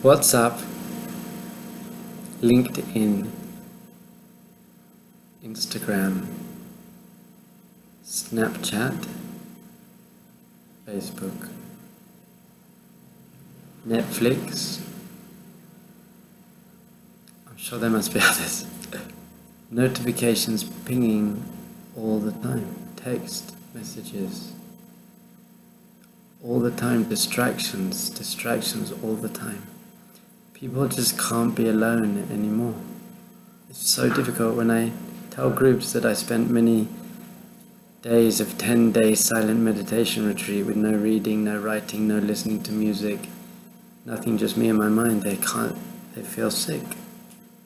WhatsApp, LinkedIn, Instagram, Snapchat, Facebook, Netflix. I'm sure there must be others. Notifications pinging all the time. Text messages all the time. Distractions all the time. People just can't be alone anymore. It's so difficult when I tell groups that I spent many days of 10-day silent meditation retreat with no reading, no writing, no listening to music, nothing, just me and my mind. They feel sick.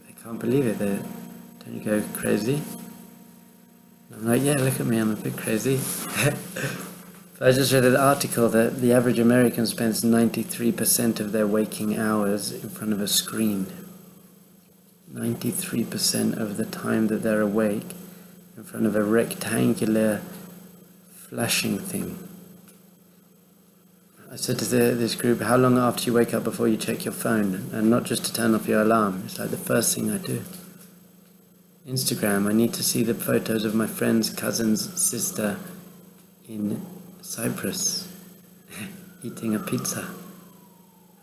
They can't believe it. Don't you go crazy? And I'm like, yeah, look at me, I'm a bit crazy. But I just read an article that the average American spends 93% of their waking hours in front of a screen. 93% of the time that they're awake in front of a rectangular flashing thing. I said to this group, how long after you wake up before you check your phone? And not just to turn off your alarm, it's like the first thing I do. Instagram, I need to see the photos of my friend's cousin's sister in Cyprus eating a pizza.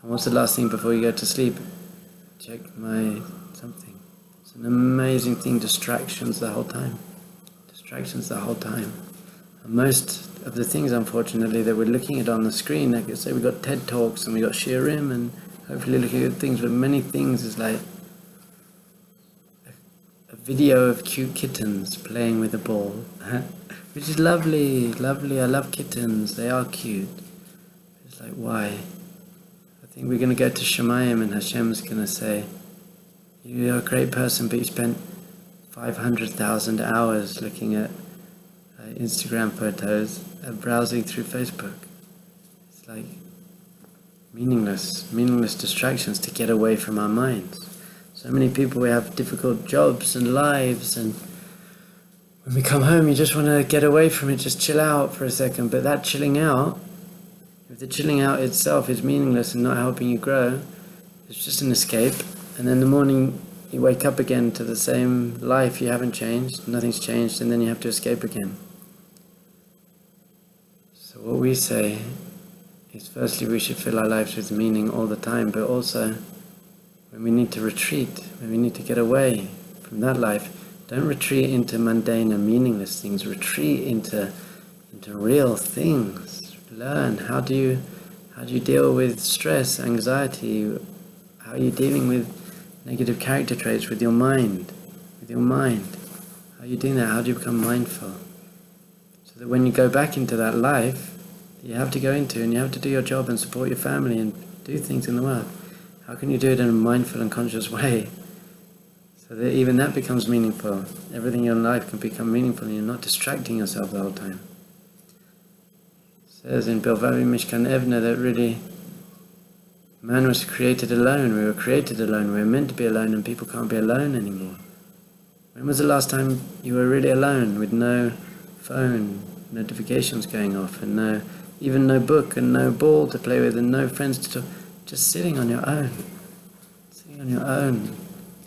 And what's the last thing before you go to sleep? Check my something. It's an amazing thing. Distractions the whole time. And most of the things, unfortunately, that we're looking at on the screen, like I say, we've got TED Talks and we've got Shirim and hopefully looking at things, but many things is like a video of cute kittens playing with a ball, which is lovely. I love kittens, they are cute. It's like, why? I think we're going to go to Shemayim and Hashem's going to say, you're a great person, but you spent 500,000 hours looking at Instagram photos and browsing through Facebook. It's like meaningless distractions to get away from our minds. So many people, we have difficult jobs and lives, and when we come home you just want to get away from it, just chill out for a second. But that chilling out, if the chilling out itself is meaningless and not helping you grow, it's just an escape. And then in the morning you wake up again to the same life. You haven't changed, nothing's changed, and then you have to escape again. So what we say is, firstly, we should fill our lives with meaning all the time, but also when we need to retreat, when we need to get away from that life, don't retreat into mundane and meaningless things. Retreat into real things. Learn how do you deal with stress, anxiety. How are you dealing with negative character traits with your mind? How are you doing that? How do you become mindful? So that when you go back into that life you have to go into, and you have to do your job and support your family and do things in the world, how can you do it in a mindful and conscious way so that even that becomes meaningful? Everything in your life can become meaningful and you're not distracting yourself the whole time. It says in Bilvavi Mishkan Evna that really man was created alone. We were created alone. We were meant to be alone, and people can't be alone anymore. When was the last time you were really alone, with no phone notifications going off, and even no book and no ball to play with and no friends to talk, just sitting on your own?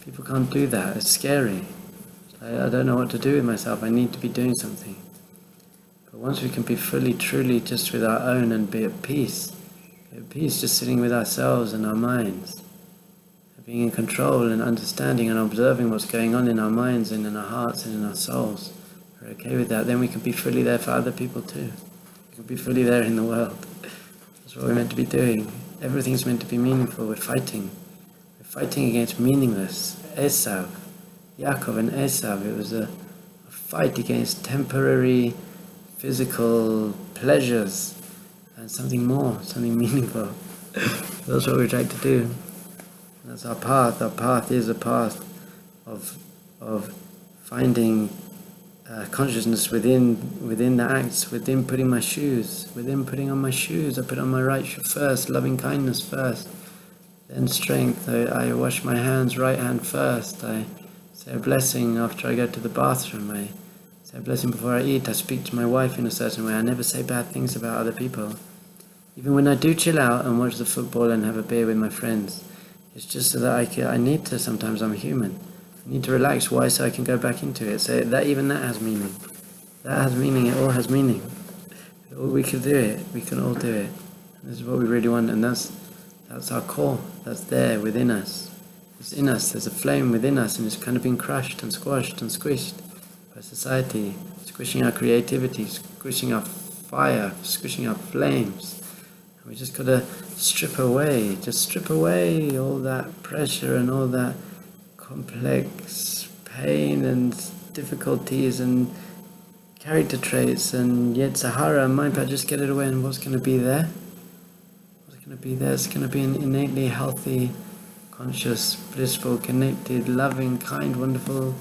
People can't do that. It's scary. I don't know what to do with myself. I need to be doing something. But once we can be fully, truly just with our own and be at peace, just sitting with ourselves and our minds, being in control and understanding and observing what's going on in our minds and in our hearts and in our souls. We're okay with that. Then we can be fully there for other people too. We can be fully there in the world. That's what we're meant to be doing. Everything's meant to be meaningful. We're fighting against meaningless. Esav, Yaakov and Esav, it was a fight against temporary physical pleasures and something more, something meaningful. That's what we try to do. That's our path. Our path is a path of finding consciousness within the acts, within putting my shoes, within putting on my shoes. I put on my right shoe first, loving kindness first, then strength. I wash my hands, right hand first. I say a blessing after I go to the bathroom. I say a blessing before I eat. I speak to my wife in a certain way. I never say bad things about other people. Even when I do chill out and watch the football and have a beer with my friends, It's just so that I need to, sometimes I'm human. I need to relax. Why? So I can go back into it. So that even that has meaning. That has meaning. It all has meaning. We can do it. We can all do it. And this is what we really want. And that's our core. That's there within us. It's in us. There's a flame within us, and it's kind of been crushed and squashed and squished by society, squishing our creativity, squishing our fire, squishing our flames. And we just got to strip away all that pressure and all that complex pain and difficulties and character traits and yet Sahara and mind power. Just get it away, and what's going to be there? What's going to be there? It's going to be an innately healthy, conscious, blissful, connected, loving, kind, wonderful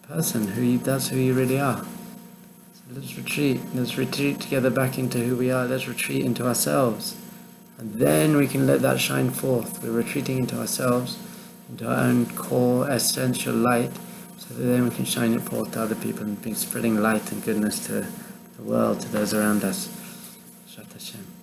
person. That's who you really are. So let's retreat together back into who we are. Let's retreat into ourselves, and then we can let that shine forth. We're retreating into ourselves, into our own core essential light, so that then we can shine it forth to other people and be spreading light and goodness to the world, to those around us. Shat Hashem.